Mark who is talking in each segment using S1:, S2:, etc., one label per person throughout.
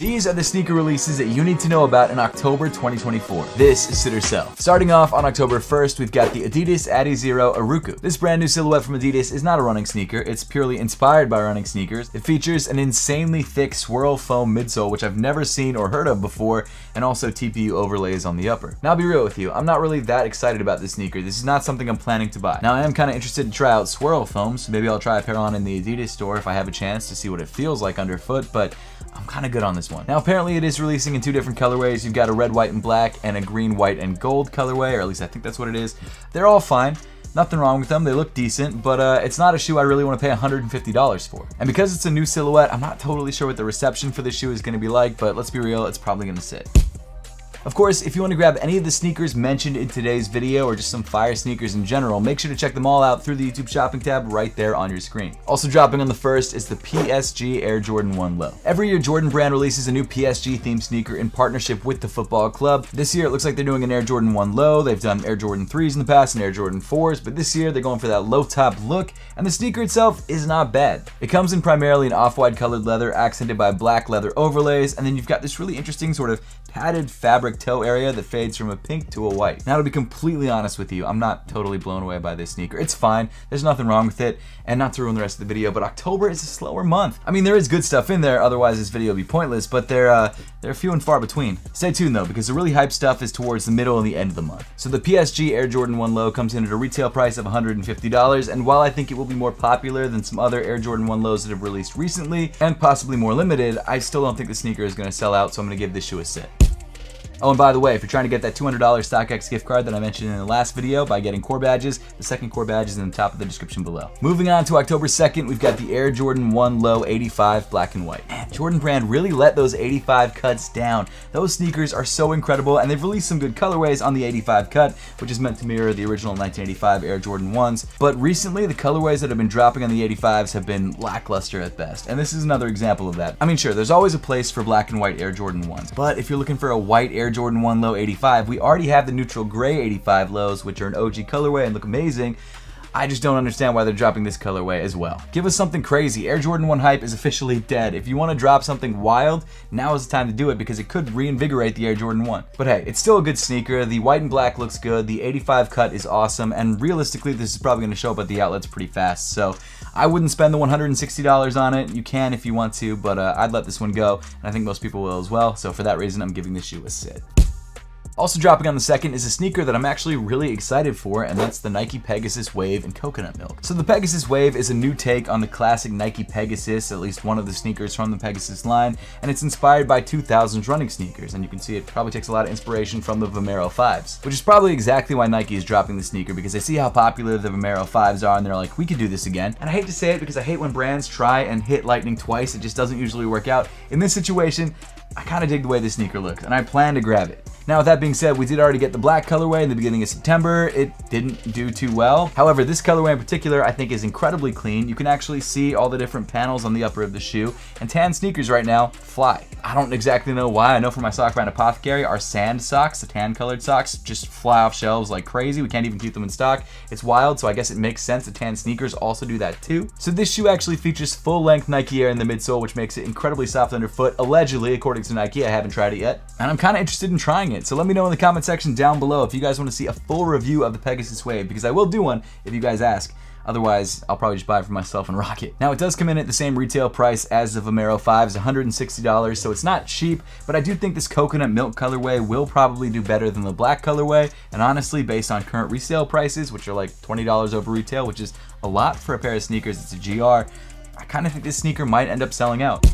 S1: These are the sneaker releases that you need to know about in October 2024. This is Sit or Sell. Starting off on October 1st, we've got the Adidas Adizero Aruku. This brand new silhouette from Adidas is not a running sneaker, it's purely inspired by running sneakers. It features an insanely thick swirl foam midsole, which I've never seen or heard of before, and also TPU overlays on the upper. Now I'll be real with you, I'm not really that excited about this sneaker. This is not something I'm planning to buy. Now I am kind of interested to try out swirl foam, so maybe I'll try a pair on in the Adidas store if I have a chance to see what it feels like underfoot, but I'm kind of good on this one. Now apparently it is releasing in two different colorways. You've got a red, white, and black and a green, white, and gold colorway, or at least I think that's what it is. They're all fine. Nothing wrong with them, they look decent, but it's not a shoe I really want to pay $150 for. And because it's a new silhouette, I'm not totally sure what the reception for this shoe is going to be like, but let's be real, it's probably going to sit. Of course, if you want to grab any of the sneakers mentioned in today's video or just some fire sneakers in general, make sure to check them all out through the YouTube shopping tab right there on your screen. Also dropping on the first is the PSG Air Jordan 1 Low. Every year, Jordan Brand releases a new PSG themed sneaker in partnership with the football club. This year, it looks like they're doing an Air Jordan 1 Low. They've done Air Jordan 3s in the past and Air Jordan 4s, but this year they're going for that low top look, and the sneaker itself is not bad. It comes in primarily an off-white colored leather accented by black leather overlays, and then you've got this really interesting sort of padded fabric toe area that fades from a pink to a white. Now to be completely honest with you, I'm not totally blown away by this sneaker. It's fine, there's nothing wrong with it, and not to ruin the rest of the video, but October is a slower month. I mean, there is good stuff in there, otherwise this video would be pointless, but they're few and far between. Stay tuned though, because the really hype stuff is towards the middle and the end of the month. So the PSG Air Jordan 1 Low comes in at a retail price of $150, and while I think it will be more popular than some other Air Jordan 1 Lows that have released recently, and possibly more limited, I still don't think the sneaker is going to sell out, so I'm going to give this shoe a sit. Oh, and by the way, if you're trying to get that $200 StockX gift card that I mentioned in the last video by getting core badges, the second core badge is in the top of the description below. Moving on to October 2nd, we've got the Air Jordan 1 Low 85 black and white. Man, Jordan Brand really let those 85 cuts down. Those sneakers are so incredible, and they've released some good colorways on the 85 cut, which is meant to mirror the original 1985 Air Jordan 1s. But recently, the colorways that have been dropping on the 85s have been lackluster at best, and this is another example of that. I mean, sure, there's always a place for black and white Air Jordan 1s, but if you're looking for a white Air Jordan 1 Low 85, we already have the neutral gray 85 lows, which are an OG colorway and look amazing. I just don't understand why they're dropping this colorway as well. Give us something crazy. Air Jordan 1 hype is officially dead. If you want to drop something wild, now is the time to do it because it could reinvigorate the Air Jordan 1. But hey, it's still a good sneaker. The white and black looks good. The 85 cut is awesome, and realistically, this is probably going to show up at the outlets pretty fast. So I wouldn't spend the $160 on it. You can if you want to, but I'd let this one go, and I think most people will as well. So for that reason, I'm giving this shoe a sit. Also dropping on the second is a sneaker that I'm actually really excited for, and that's the Nike Pegasus Wave in coconut milk. So the Pegasus Wave is a new take on the classic Nike Pegasus, at least one of the sneakers from the Pegasus line, and it's inspired by 2000s running sneakers, and you can see it probably takes a lot of inspiration from the Vomero 5s, which is probably exactly why Nike is dropping the sneaker, because they see how popular the Vomero 5s are, and they're like, we could do this again. And I hate to say it because I hate when brands try and hit lightning twice. It just doesn't usually work out. In this situation, I kind of dig the way this sneaker looks, and I plan to grab it. Now with that being said, we did already get the black colorway in the beginning of September. It didn't do too well. However, this colorway in particular I think is incredibly clean. You can actually see all the different panels on the upper of the shoe, and tan sneakers right now fly. I don't exactly know why. I know from my sock brand Apothecary, our sand socks, the tan colored socks, just fly off shelves like crazy. We can't even keep them in stock. It's wild, so I guess it makes sense that tan sneakers also do that too. So this shoe actually features full length Nike Air in the midsole, which makes it incredibly soft underfoot, allegedly, according to Nike. I haven't tried it yet, and I'm kind of interested in trying it. So let me know in the comment section down below if you guys want to see a full review of the Pegasus Wave, because I will do one if you guys ask. Otherwise, I'll probably just buy it for myself and rock it. Now, it does come in at the same retail price as the Vomero 5s, $160, so it's not cheap, but I do think this coconut milk colorway will probably do better than the black colorway, and honestly, based on current resale prices, which are like $20 over retail, which is a lot for a pair of sneakers, it's a GR, I kind of think this sneaker might end up selling out.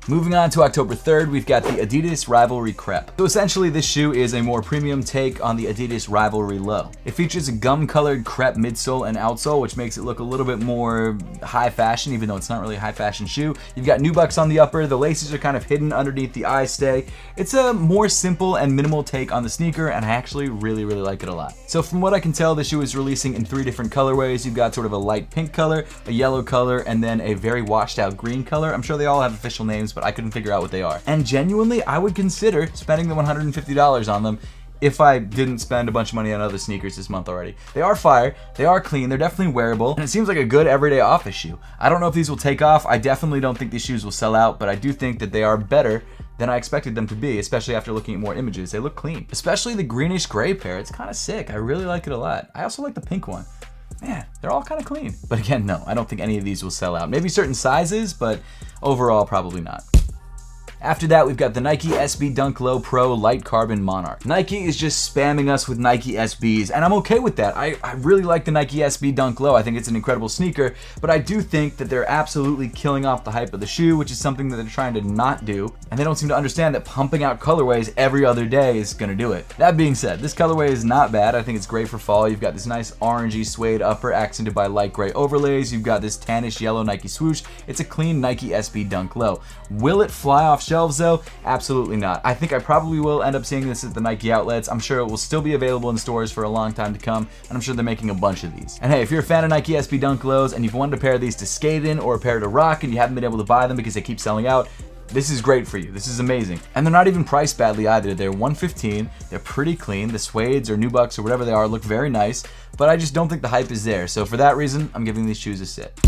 S1: Moving on to October 3rd, we've got the Adidas Rivalry Crepe. So essentially this shoe is a more premium take on the Adidas Rivalry Low. It features a gum-colored crepe midsole and outsole, which makes it look a little bit more high fashion, even though it's not really a high fashion shoe. You've got nubucks on the upper, the laces are kind of hidden underneath the eye stay. It's a more simple and minimal take on the sneaker, and I actually really like it a lot. So from what I can tell, the shoe is releasing in 3 different colorways. You've got sort of a light pink color, a yellow color, and then a very washed out green color. I'm sure they all have official names, but I couldn't figure out what they are. And genuinely, I would consider spending the $150 on them if I didn't spend a bunch of money on other sneakers this month already. They are fire, they are clean, they're definitely wearable, and it seems like a good everyday office shoe. I don't know if these will take off. I definitely don't think these shoes will sell out, but I do think that they are better than I expected them to be, especially after looking at more images. They look clean. Especially the greenish gray pair. It's kind of sick. I really like it a lot. I also like the pink one. Man, they're all kind of clean. But again, no, I don't think any of these will sell out. Maybe certain sizes, but overall, probably not. After that, we've got the Nike SB Dunk Low Pro Light Carbon Monarch. Nike is just spamming us with Nike SBs, and I'm okay with that. I really like the Nike SB Dunk Low. I think it's an incredible sneaker, but I do think that they're absolutely killing off the hype of the shoe, which is something that they're trying to not do, and they don't seem to understand that pumping out colorways every other day is gonna do it. That being said, this colorway is not bad. I think it's great for fall. You've got this nice orangey suede upper accented by light gray overlays. You've got this tannish yellow Nike swoosh. It's a clean Nike SB Dunk Low. Will it fly off shelves though? Absolutely not. I think I probably will end up seeing this at the Nike outlets. I'm sure it will still be available in stores for a long time to come, and I'm sure they're making a bunch of these. And hey, if you're a fan of Nike SB Dunk Lows and you've wanted a pair of these to skate in or a pair to rock and you haven't been able to buy them because they keep selling out, this is great for you. This is amazing. And they're not even priced badly either. They're $115. They're pretty clean. The suedes or nubucks or whatever they are look very nice, but I just don't think the hype is there. So for that reason, I'm giving these shoes a sit.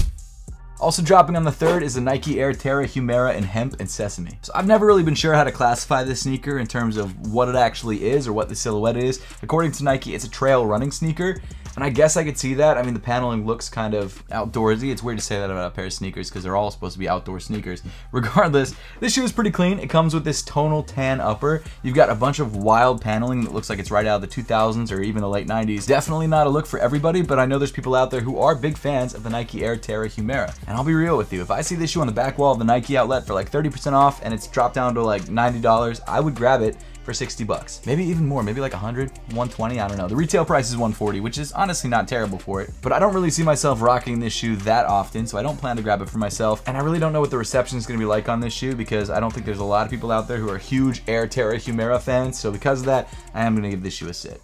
S1: Also dropping on the 3rd is the Nike Air Terra Humera in hemp and sesame. So I've never really been sure how to classify this sneaker in terms of what it actually is or what the silhouette is. According to Nike, it's a trail running sneaker, and I guess I could see that. I mean, the paneling looks kind of outdoorsy. It's weird to say that about a pair of sneakers because they're all supposed to be outdoor sneakers. Regardless, this shoe is pretty clean. It comes with this tonal tan upper. You've got a bunch of wild paneling that looks like it's right out of the 2000s or even the late 90s. Definitely not a look for everybody, but I know there's people out there who are big fans of the Nike Air Terra Humera. And I'll be real with you, if I see this shoe on the back wall of the Nike outlet for like 30% off and it's dropped down to like $90, I would grab it for 60 bucks. Maybe even more, maybe like 100, 120, I don't know. The retail price is 140, which is honestly not terrible for it, but I don't really see myself rocking this shoe that often, so I don't plan to grab it for myself, and I really don't know what the reception is gonna be like on this shoe because I don't think there's a lot of people out there who are huge Air Terra Humera fans, so because of that, I am gonna give this shoe a sit.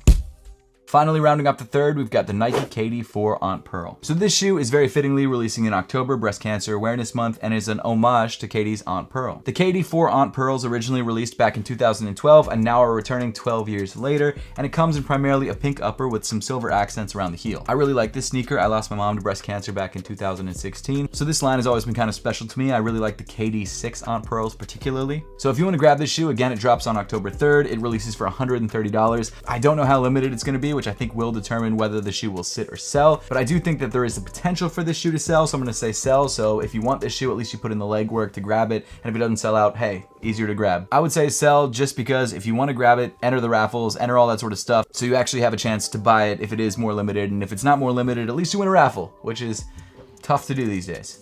S1: Finally, rounding up the 3rd, we've got the Nike KD4 Aunt Pearl. So this shoe is very fittingly releasing in October, Breast Cancer Awareness Month, and is an homage to Katie's Aunt Pearl. The KD4 Aunt Pearls originally released back in 2012 and now are returning 12 years later, and it comes in primarily a pink upper with some silver accents around the heel. I really like this sneaker. I lost my mom to breast cancer back in 2016, so this line has always been kind of special to me. I really like the KD6 Aunt Pearls particularly. So if you want to grab this shoe, again, it drops on October 3rd. It releases for $130. I don't know how limited it's going to be, which I think will determine whether the shoe will sit or sell, but I do think that there is the potential for this shoe to sell, so I'm going to say sell. So if you want this shoe, at least you put in the legwork to grab it, and if it doesn't sell out, hey, easier to grab. I would say sell just because if you want to grab it, enter the raffles, enter all that sort of stuff, so you actually have a chance to buy it if it is more limited, and if it's not more limited, at least you win a raffle, which is tough to do these days.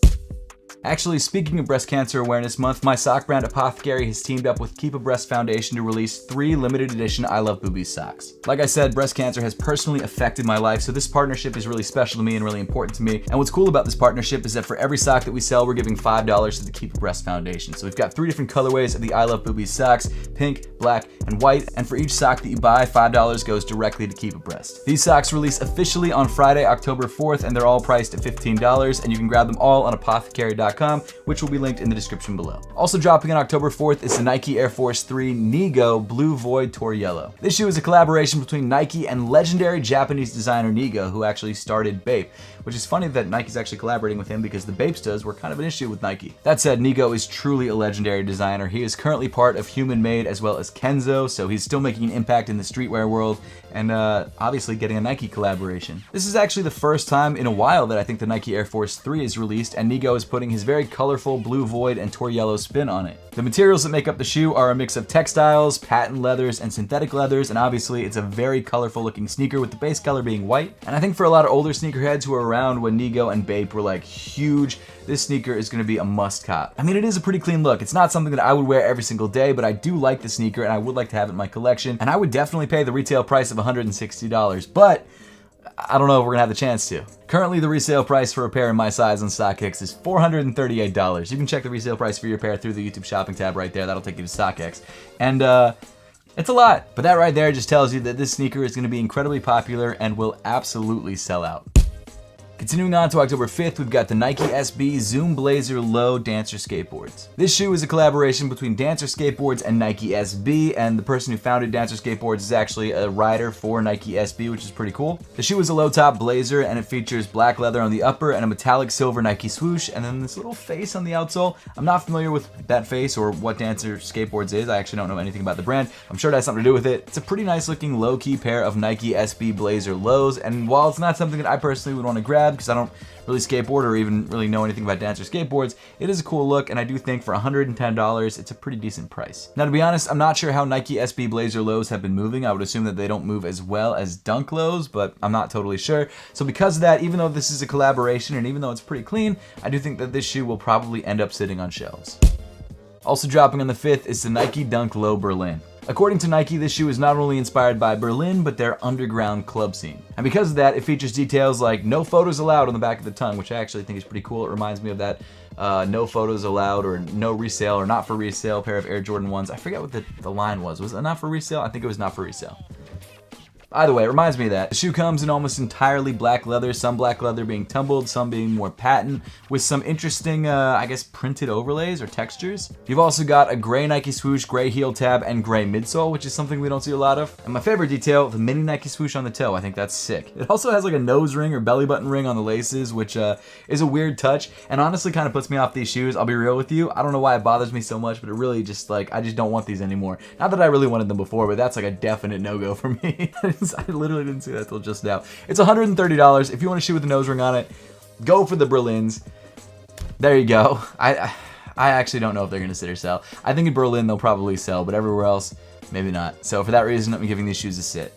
S1: Actually, speaking of Breast Cancer Awareness Month, my sock brand Apothecary has teamed up with Keep a Breast Foundation to release 3 limited edition I Love Boobies socks. Like I said, breast cancer has personally affected my life, so this partnership is really special to me and really important to me. And what's cool about this partnership is that for every sock that we sell, we're giving $5 to the Keep a Breast Foundation. So we've got 3 different colorways of the I Love Boobies socks, pink, black, and white, and for each sock that you buy, $5 goes directly to Keep a Breast. These socks release officially on Friday, October 4th, and they're all priced at $15, and you can grab them all on apothecary.com, which will be linked in the description below. Also dropping on October 4th is the Nike Air Force 3 Nigo Blue Void Tour Yellow. This shoe is a collaboration between Nike and legendary Japanese designer Nigo, who actually started Bape, which is funny that Nike's actually collaborating with him because the Bapestas were kind of an issue with Nike. That said, Nigo is truly a legendary designer. He is currently part of Human Made as well as Kenzo, so he's still making an impact in the streetwear world and obviously getting a Nike collaboration. This is actually the first time in a while that I think the Nike Air Force 3 is released, and Nigo is putting his very colorful blue void and tour yellow spin on it. The materials that make up the shoe are a mix of textiles, patent leathers, and synthetic leathers, and obviously it's a very colorful looking sneaker with the base color being white. And I think for a lot of older sneakerheads who were around when Nigo and Bape were like huge, this sneaker is going to be a must cop. I mean, it is a pretty clean look. It's not something that I would wear every single day, but I do like the sneaker and I would like to have it in my collection, and I would definitely pay the retail price of $160, but I don't know if we're gonna have the chance to. Currently, the resale price for a pair in my size on StockX is $438. You can check the resale price for your pair through the YouTube shopping tab right there. That'll take you to StockX. And it's a lot, but that right there just tells you that this sneaker is gonna be incredibly popular and will absolutely sell out. Continuing on to October 5th, we've got the Nike SB Zoom Blazer Low Dancer Skateboards. This shoe is a collaboration between Dancer Skateboards and Nike SB, and the person who founded Dancer Skateboards is actually a rider for Nike SB, which is pretty cool. The shoe is a low-top blazer, and it features black leather on the upper and a metallic silver Nike swoosh, and then this little face on the outsole. I'm not familiar with that face or what Dancer Skateboards is. I actually don't know anything about the brand. I'm sure it has something to do with it. It's a pretty nice-looking low-key pair of Nike SB Blazer lows, and while it's not something that I personally would want to grab, because I don't really skateboard or even really know anything about Dancer skateboards, it is a cool look, and I do think for $110, it's a pretty decent price. Now, to be honest, I'm not sure how Nike SB Blazer lows have been moving. I would assume that they don't move as well as Dunk lows, but I'm not totally sure. So because of that, even though this is a collaboration and even though it's pretty clean, I do think that this shoe will probably end up sitting on shelves. Also dropping on the 5th is the Nike Dunk Low Berlin. According to Nike, this shoe is not only inspired by Berlin, but their underground club scene. And because of that, it features details like no photos allowed on the back of the tongue, which I actually think is pretty cool. It reminds me of that no photos allowed or no resale or not for resale pair of Air Jordan 1s. I forget what the line was. Was it not for resale? I think it was not for resale. Either way, it reminds me of that. The shoe comes in almost entirely black leather, some black leather being tumbled, some being more patent, with some interesting, I guess, printed overlays or textures. You've also got a gray Nike swoosh, gray heel tab, and gray midsole, which is something we don't see a lot of. And my favorite detail, the mini Nike swoosh on the toe. I think that's sick. It also has like a nose ring or belly button ring on the laces, which is a weird touch, and honestly kind of puts me off these shoes. I'll be real with you. I don't know why it bothers me so much, but it really just like, I just don't want these anymore. Not that I really wanted them before, but that's like a definite no-go for me. I literally didn't see that till just now. It's $130. If you want a shoe with a nose ring on it, go for the Berlins. There you go. I actually don't know if they're going to sit or sell. I think in Berlin they'll probably sell, but everywhere else, maybe not. So for that reason, I'm giving these shoes a sit.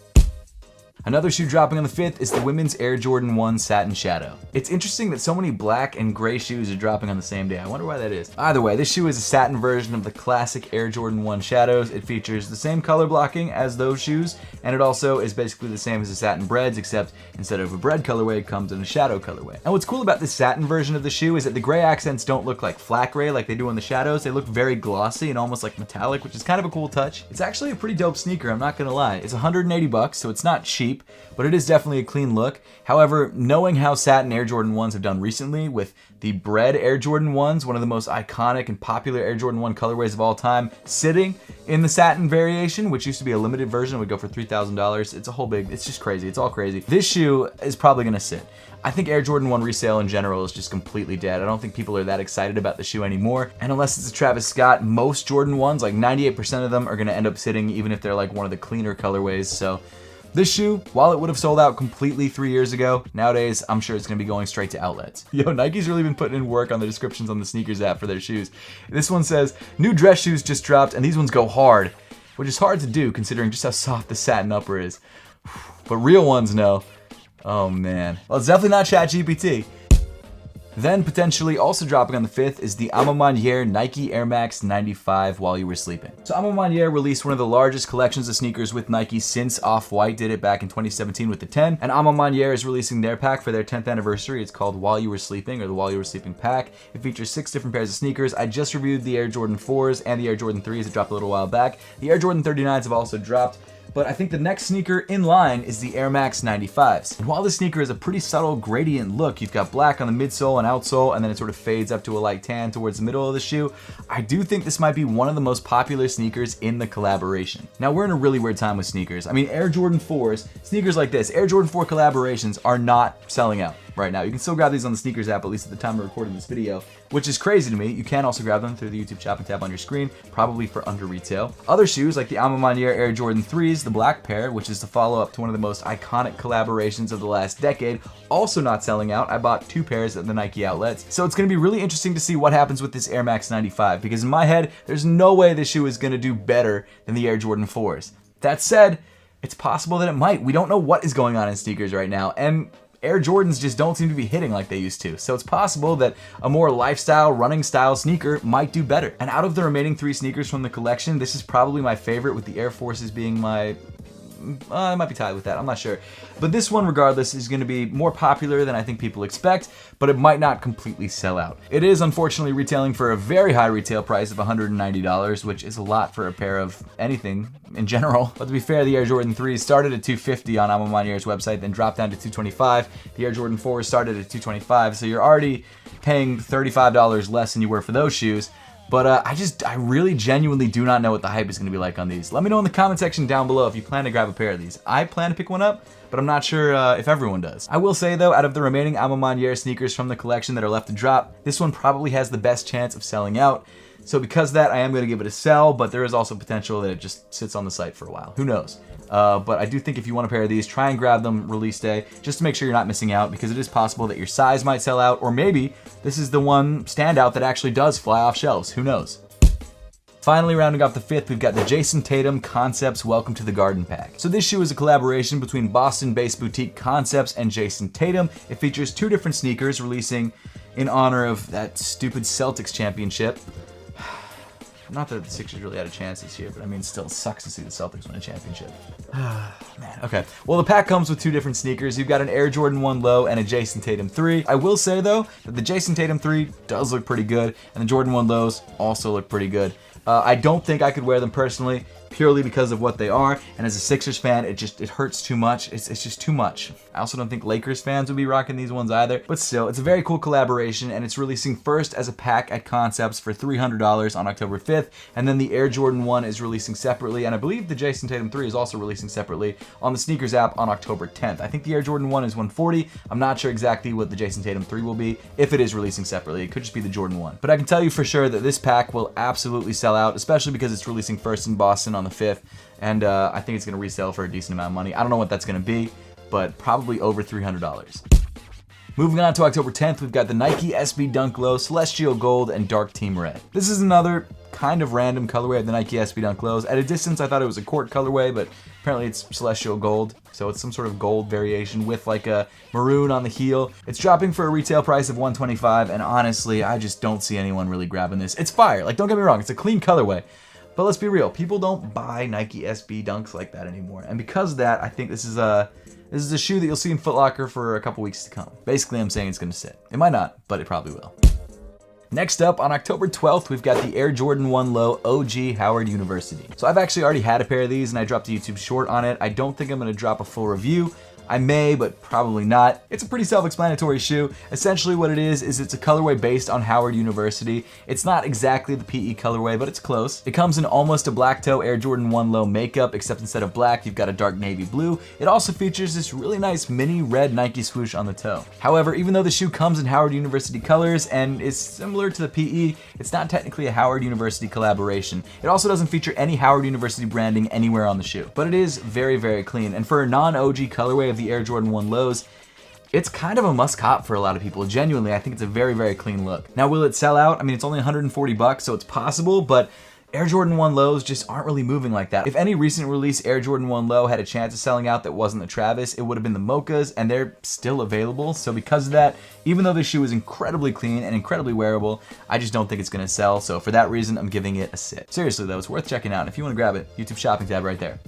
S1: Another shoe dropping on the 5th is the women's Air Jordan 1 Satin Shadow. It's interesting that so many black and gray shoes are dropping on the same day. I wonder why that is. Either way, this shoe is a satin version of the classic Air Jordan 1 Shadows. It features the same color blocking as those shoes, and it also is basically the same as the satin breads, except instead of a bread colorway, it comes in a shadow colorway. And what's cool about this satin version of the shoe is that the gray accents don't look like flat gray like they do on the Shadows. They look very glossy and almost like metallic, which is kind of a cool touch. It's actually a pretty dope sneaker, I'm not gonna lie. It's $180, so it's not cheap, but it is definitely a clean look. However, knowing how satin Air Jordan 1s have done recently with the bread Air Jordan 1s, one of the most iconic and popular Air Jordan 1 colorways of all time, sitting in the satin variation, which used to be a limited version, would go for $3,000. It's just crazy. It's all crazy. This shoe is probably gonna sit. I think Air Jordan 1 resale in general is just completely dead. I don't think people are that excited about the shoe anymore. And unless it's a Travis Scott, most Jordan 1s, like 98% of them, are gonna end up sitting even if they're like one of the cleaner colorways. So this shoe, while it would have sold out completely 3 years ago, nowadays I'm sure it's going to be going straight to outlets. Yo, Nike's really been putting in work on the descriptions on the sneakers app for their shoes. This one says, new dress shoes just dropped and these ones go hard, which is hard to do considering just how soft the satin upper is. But real ones know. Oh man. Well, it's definitely not ChatGPT. Then potentially also dropping on the 5th is the A Ma Maniére Nike Air Max 95 While You Were Sleeping. So A Ma Maniére released one of the largest collections of sneakers with Nike since Off-White did it back in 2017 with the 10. And A Ma Maniére is releasing their pack for their 10th anniversary. It's called While You Were Sleeping, or the While You Were Sleeping pack. It features 6 different pairs of sneakers. I just reviewed the Air Jordan 4s and the Air Jordan 3s that dropped a little while back. The Air Jordan 39s have also dropped. But I think the next sneaker in line is the Air Max 95s. And while this sneaker is a pretty subtle gradient look, you've got black on the midsole and outsole, and then it sort of fades up to a light tan towards the middle of the shoe. I do think this might be one of the most popular sneakers in the collaboration. Now, we're in a really weird time with sneakers. I mean, Air Jordan 4s, sneakers like this, Air Jordan 4 collaborations are not selling out right now. You can still grab these on the sneakers app, at least at the time of recording this video, which is crazy to me. You can also grab them through the YouTube shopping tab on your screen, probably for under retail. Other shoes like the A Ma Maniére Air Jordan 3s, the black pair, which is the follow-up to one of the most iconic collaborations of the last decade, also not selling out. I bought 2 pairs at the Nike outlets. So it's gonna be really interesting to see what happens with this Air Max 95, because in my head, there's no way this shoe is gonna do better than the Air Jordan 4s. That said, it's possible that it might. We don't know what is going on in sneakers right now, and Air Jordans just don't seem to be hitting like they used to. So it's possible that a more lifestyle, running style sneaker might do better. And out of the remaining 3 sneakers from the collection, this is probably my favorite, with the Air Forces being my it might be tied with that, I'm not sure. But this one, regardless, is going to be more popular than I think people expect, but it might not completely sell out. It is unfortunately retailing for a very high retail price of $190, which is a lot for a pair of anything in general. But to be fair, the Air Jordan 3 started at $250 on Amamanier's website, then dropped down to $225. The Air Jordan 4 started at $225, so you're already paying $35 less than you were for those shoes. But I really genuinely do not know what the hype is going to be like on these. Let me know in the comment section down below if you plan to grab a pair of these. I plan to pick one up, but I'm not sure if everyone does. I will say though, out of the remaining Amamaniere sneakers from the collection that are left to drop, this one probably has the best chance of selling out. So because of that, I am going to give it a sell, but there is also potential that it just sits on the site for a while. Who knows? But I do think if you want a pair of these, try and grab them release day, just to make sure you're not missing out, because it is possible that your size might sell out, or maybe this is the one standout that actually does fly off shelves. Who knows? Finally, rounding off the fifth, we've got the Jason Tatum Concepts Welcome to the Garden pack. So this shoe is a collaboration between Boston-based boutique Concepts and Jason Tatum. It features 2 different sneakers releasing in honor of that stupid Celtics championship. Not that the Sixers really had a chance this year, but I mean, it still sucks to see the Celtics win a championship. Man, okay. Well, the pack comes with 2 different sneakers. You've got an Air Jordan 1 Low and a Jason Tatum 3. I will say, though, that the Jason Tatum 3 does look pretty good, and the Jordan 1 Lows also look pretty good. I don't think I could wear them personally, purely because of what they are, and as a Sixers fan, it hurts too much. It's just too much. I also don't think Lakers fans would be rocking these ones either, but still, it's a very cool collaboration, and it's releasing first as a pack at Concepts for $300 on October 5th, and then the Air Jordan 1 is releasing separately, and I believe the Jason Tatum 3 is also releasing separately on the Sneakers app on October 10th. I think the Air Jordan 1 is $140. I'm not sure exactly what the Jason Tatum 3 will be, if it is releasing separately. It could just be the Jordan 1. But I can tell you for sure that this pack will absolutely sell out, especially because it's releasing first in Boston on the 5th, and I think it's going to resell for a decent amount of money. I don't know what that's going to be, but probably over $300. Moving on to October 10th, we've got the Nike SB Dunk Low, Celestial Gold, and Dark Team Red. This is another kind of random colorway of the Nike SB Dunk Lows. At a distance, I thought it was a court colorway, but apparently it's Celestial Gold, so it's some sort of gold variation with like a maroon on the heel. It's dropping for a retail price of $125, and honestly, I just don't see anyone really grabbing this. It's fire, like don't get me wrong, it's a clean colorway. But let's be real, people don't buy Nike SB Dunks like that anymore. And because of that, I think this is a shoe that you'll see in Foot Locker for a couple weeks to come. Basically, I'm saying it's gonna sit. It might not, but it probably will. Next up, on October 12th, we've got the Air Jordan 1 Low OG Howard University. So I've actually already had a pair of these and I dropped a YouTube short on it. I don't think I'm gonna drop a full review. I may, but probably not. It's a pretty self-explanatory shoe. Essentially what it is it's a colorway based on Howard University. It's not exactly the PE colorway, but it's close. It comes in almost a black toe Air Jordan 1 Low makeup, except instead of black, you've got a dark navy blue. It also features this really nice mini red Nike swoosh on the toe. However, even though the shoe comes in Howard University colors and is similar to the PE, it's not technically a Howard University collaboration. It also doesn't feature any Howard University branding anywhere on the shoe, but it is very, very clean. And for a non-OG colorway of the Air Jordan 1 Lows, it's kind of a must cop for a lot of people. Genuinely, I think it's a very, very clean look. Now, will it sell out? I mean, it's only $140, so it's possible, but Air Jordan 1 Lows just aren't really moving like that. If any recent release Air Jordan 1 Low had a chance of selling out that wasn't the Travis, it would have been the Mochas, and they're still available. So because of that, even though this shoe is incredibly clean and incredibly wearable, I just don't think it's gonna sell. So for that reason, I'm giving it a sit. Seriously though, it's worth checking out. If you wanna grab it, YouTube shopping tab right there.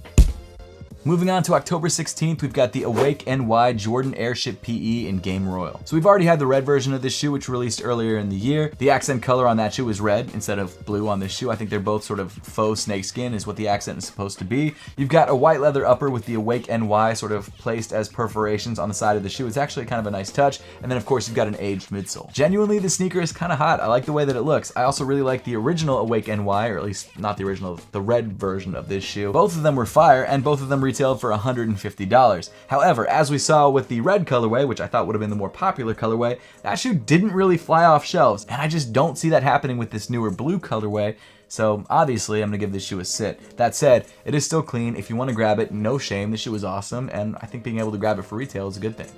S1: Moving on to October 16th, we've got the Awake NY Jordan Airship PE in Game Royal. So we've already had the red version of this shoe, which released earlier in the year. The accent color on that shoe is red instead of blue on this shoe. I think they're both sort of faux snakeskin is what the accent is supposed to be. You've got a white leather upper with the Awake NY sort of placed as perforations on the side of the shoe. It's actually kind of a nice touch. And then of course you've got an aged midsole. Genuinely, the sneaker is kind of hot. I like the way that it looks. I also really like the original Awake NY, or at least not the original, the red version of this shoe. Both of them were fire, and both of them retailed for $150. However, as we saw with the red colorway, which I thought would have been the more popular colorway, that shoe didn't really fly off shelves, and I just don't see that happening with this newer blue colorway. So obviously I'm gonna give this shoe a sit. That said, it is still clean. If you want to grab it, no shame. The shoe is awesome, and I think being able to grab it for retail is a good thing.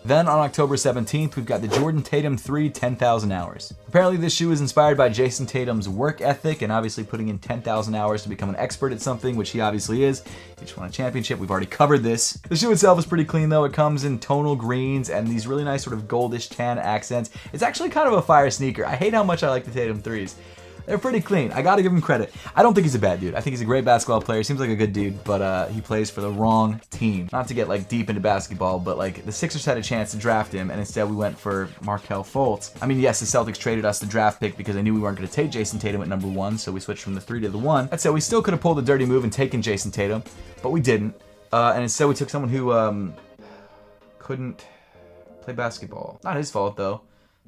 S1: Then on October 17th, we've got the Jordan Tatum 3 10,000 hours. Apparently this shoe is inspired by Jason Tatum's work ethic and obviously putting in 10,000 hours to become an expert at something, which he obviously is. He just won a championship. We've already covered this. The shoe itself is pretty clean though. It comes in tonal greens and these really nice sort of goldish tan accents. It's actually kind of a fire sneaker. I hate how much I like the Tatum 3s. they're pretty clean. I gotta give him credit. I don't think he's a bad dude. I think he's a great basketball player. Seems like a good dude, but he plays for the wrong team. Not to get like deep into basketball, but like the Sixers had a chance to draft him, and instead we went for Markelle Fultz. I mean, yes, the Celtics traded us the draft pick because they knew we weren't going to take Jason Tatum at number 1, so we switched from the 3 to the 1. That said, we still could have pulled a dirty move and taken Jason Tatum, but we didn't. And instead we took someone who couldn't play basketball. Not his fault though.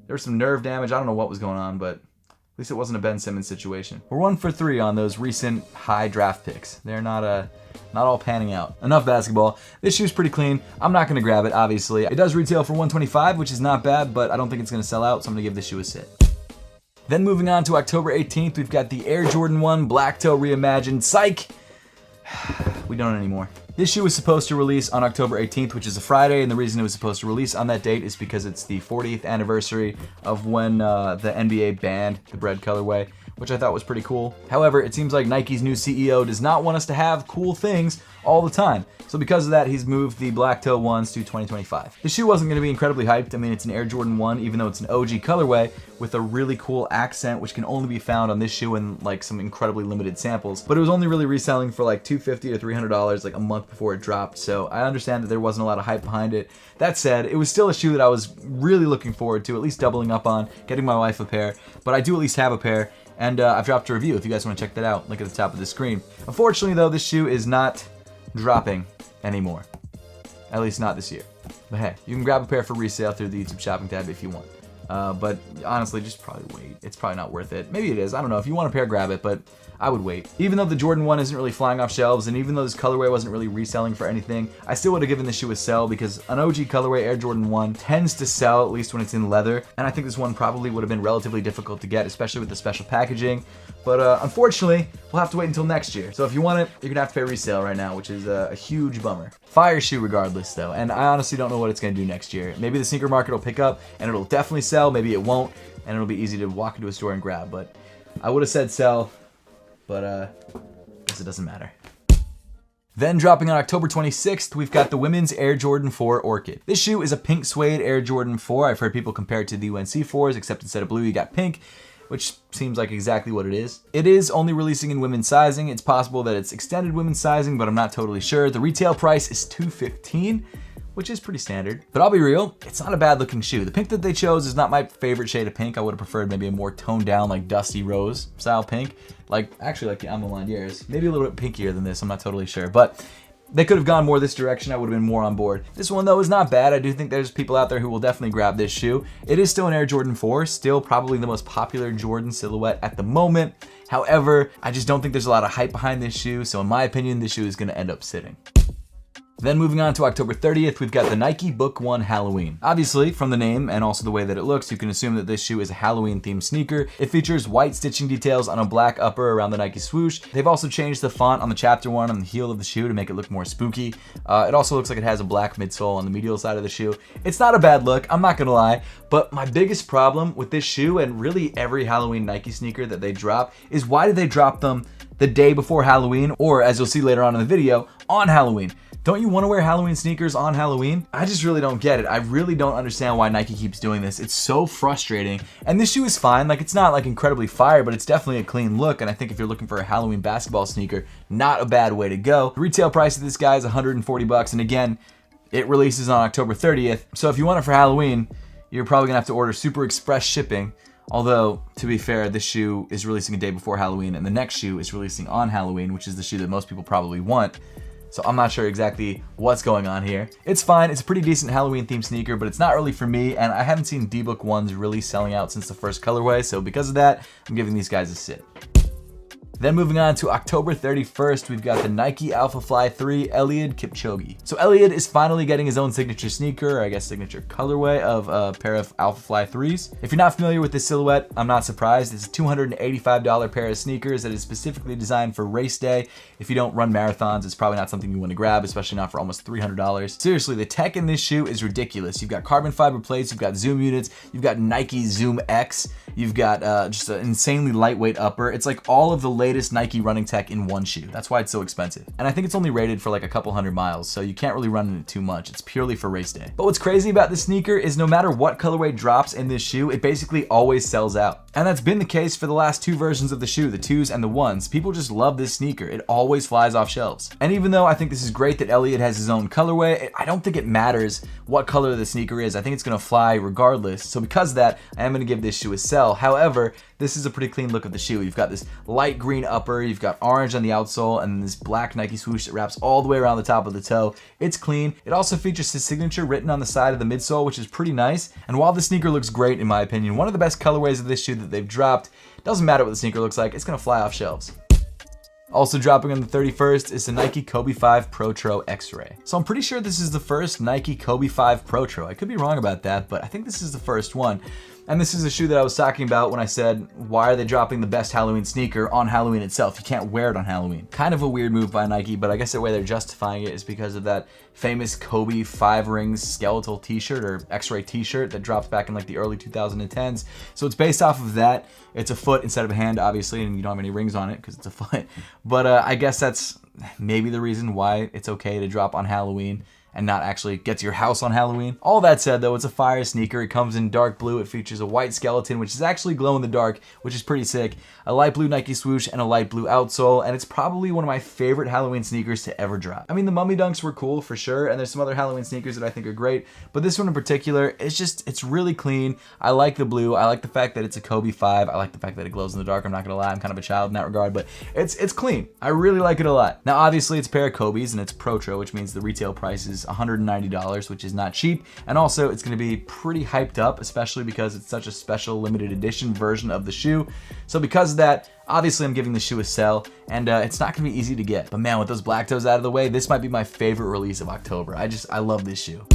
S1: There was some nerve damage. I don't know what was going on, but at least it wasn't a Ben Simmons situation. We're 1 for 3 on those recent high draft picks. They're not all panning out. Enough basketball. This shoe's pretty clean. I'm not going to grab it, obviously. It does retail for $125, which is not bad, but I don't think it's going to sell out, so I'm going to give this shoe a sit. Then moving on to October 18th, we've got the Air Jordan 1 Black Toe Reimagined. Psych! We don't anymore. This shoe was supposed to release on October 18th, which is a Friday, and the reason it was supposed to release on that date is because it's the 40th anniversary of when the NBA banned the bread colorway, which I thought was pretty cool. However, it seems like Nike's new CEO does not want us to have cool things all the time. So because of that, he's moved the black toe ones to 2025. The shoe wasn't going to be incredibly hyped. I mean, it's an Air Jordan 1, even though it's an OG colorway with a really cool accent, which can only be found on this shoe in like some incredibly limited samples. But it was only really reselling for like $250 to $300 like a month before it dropped. So I understand that there wasn't a lot of hype behind it. That said, it was still a shoe that I was really looking forward to, at least doubling up on, getting my wife a pair. But I do at least have a pair. And I've dropped a review if you guys want to check that out. Link at the top of the screen. Unfortunately, though, this shoe is not dropping anymore. At least not this year. But hey, you can grab a pair for resale through the YouTube shopping tab if you want. But honestly, just probably wait. It's probably not worth it. Maybe it is. I don't know. If you want a pair, grab it, but I would wait. Even though the Jordan 1 isn't really flying off shelves, and even though this colorway wasn't really reselling for anything, I still would have given this shoe a sell because an OG colorway Air Jordan 1 tends to sell, at least when it's in leather, and I think this one probably would have been relatively difficult to get, especially with the special packaging. But unfortunately, we'll have to wait until next year. So if you want it, you're gonna have to pay resale right now, which is a huge bummer. Fire shoe regardless though, and I honestly don't know what it's gonna do next year. Maybe the sneaker market will pick up and it'll definitely sell, maybe it won't, and it'll be easy to walk into a store and grab, but I would have said sell, but I guess it doesn't matter. Then dropping on October 26th, we've got the women's Air Jordan 4 Orchid. This shoe is a pink suede Air Jordan 4. I've heard people compare it to the UNC 4s, except instead of blue, you got pink, which seems like exactly what it is. It is only releasing in women's sizing. It's possible that it's extended women's sizing, but I'm not totally sure. The retail price is $215, which is pretty standard. But I'll be real, it's not a bad looking shoe. The pink that they chose is not my favorite shade of pink. I would have preferred maybe a more toned down, like dusty rose style pink. Actually like the Alma Landiers. Maybe a little bit pinkier than this, I'm not totally sure. But they could have gone more this direction, I would have been more on board. This one though is not bad. I do think there's people out there who will definitely grab this shoe. It is still an Air Jordan 4, still probably the most popular Jordan silhouette at the moment. However, I just don't think there's a lot of hype behind this shoe, so in my opinion, this shoe is gonna end up sitting. Then moving on to October 30th, we've got the Nike Book 1 Halloween. Obviously, from the name and also the way that it looks, you can assume that this shoe is a Halloween-themed sneaker. It features white stitching details on a black upper around the Nike swoosh. They've also changed the font on the chapter 1 on the heel of the shoe to make it look more spooky. It also looks like it has a black midsole on the medial side of the shoe. It's not a bad look, I'm not gonna lie, but my biggest problem with this shoe and really every Halloween Nike sneaker that they drop is why do they drop them the day before Halloween, or as you'll see later on in the video, on Halloween? Don't you want to wear Halloween sneakers on Halloween? I just really don't get it. I really don't understand why Nike keeps doing this. It's so frustrating. And this shoe is fine. Like, it's not like incredibly fire, but it's definitely a clean look. And I think if you're looking for a Halloween basketball sneaker, not a bad way to go. The retail price of this guy is $140. And again, it releases on October 30th. So if you want it for Halloween, you're probably gonna have to order super express shipping. Although, to be fair, this shoe is releasing a day before Halloween, and the next shoe is releasing on Halloween, which is the shoe that most people probably want. So I'm not sure exactly what's going on here. It's fine, it's a pretty decent Halloween themed sneaker, but it's not really for me, and I haven't seen D-Book 1s really selling out since the first colorway, so because of that, I'm giving these guys a sit. Then moving on to October 31st, we've got the Nike Alpha Fly 3 Eliud Kipchoge. So Eliud is finally getting his own signature sneaker, or I guess signature colorway of a pair of Alpha Fly 3s. If you're not familiar with this silhouette, I'm not surprised. It's a $285 pair of sneakers that is specifically designed for race day. If you don't run marathons, it's probably not something you want to grab, especially not for almost $300. Seriously, the tech in this shoe is ridiculous. You've got carbon fiber plates, you've got zoom units, you've got Nike Zoom X, you've got just an insanely lightweight upper. It's like all of the latest latest Nike running tech in one shoe. That's why it's so expensive. And I think it's only rated for like a couple hundred miles, so you can't really run in it too much. It's purely for race day. But what's crazy about this sneaker is no matter what colorway drops in this shoe, it basically always sells out. And that's been the case for the last two versions of the shoe, the 2s and the 1s. People just love this sneaker. It always flies off shelves. And even though I think this is great that Elliott has his own colorway, I don't think it matters what color the sneaker is. I think it's gonna fly regardless. So because of that, I am gonna give this shoe a sell. However, this is a pretty clean look of the shoe. You've got this light green upper, you've got orange on the outsole, and then this black Nike swoosh that wraps all the way around the top of the toe. It's clean. It also features his signature written on the side of the midsole, which is pretty nice. And while the sneaker looks great, in my opinion, one of the best colorways of this shoe that they've dropped, doesn't matter what the sneaker looks like, it's gonna fly off shelves. Also dropping on the 31st is the Nike Kobe 5 Protro X-Ray. So I'm pretty sure this is the first Nike Kobe 5 Protro. I could be wrong about that, but I think this is the first one. And this is a shoe that I was talking about when I said, why are they dropping the best Halloween sneaker on Halloween itself? You can't wear it on Halloween. Kind of a weird move by Nike, but I guess the way they're justifying it is because of that famous Kobe 5 rings skeletal t-shirt or X-Ray t-shirt that dropped back in like the early 2010s. So it's based off of that. It's a foot instead of a hand, obviously, and you don't have any rings on it because it's a foot. But I guess that's maybe the reason why it's okay to drop on Halloween and not actually get to your house on Halloween. All that said though, it's a fire sneaker. It comes in dark blue. It features a white skeleton, which is actually glow in the dark, which is pretty sick. A light blue Nike swoosh and a light blue outsole, and it's probably one of my favorite Halloween sneakers to ever drop. I mean, the Mummy Dunks were cool for sure, and there's some other Halloween sneakers that I think are great, but this one in particular, it's really clean. I like the blue. I like the fact that it's a Kobe 5. I like the fact that it glows in the dark. I'm not gonna lie, I'm kind of a child in that regard, but it's clean. I really like it a lot. Now, obviously, it's a pair of Kobe's, and it's Protro, which means the retail price is $190. Which is not cheap, and also it's going to be pretty hyped up, especially because it's such a special limited edition version of the shoe. So because of that, obviously I'm giving the shoe a sell, and it's not going to be easy to get. But man, with those black toes out of the way, this might be my favorite release of October. I love this shoe.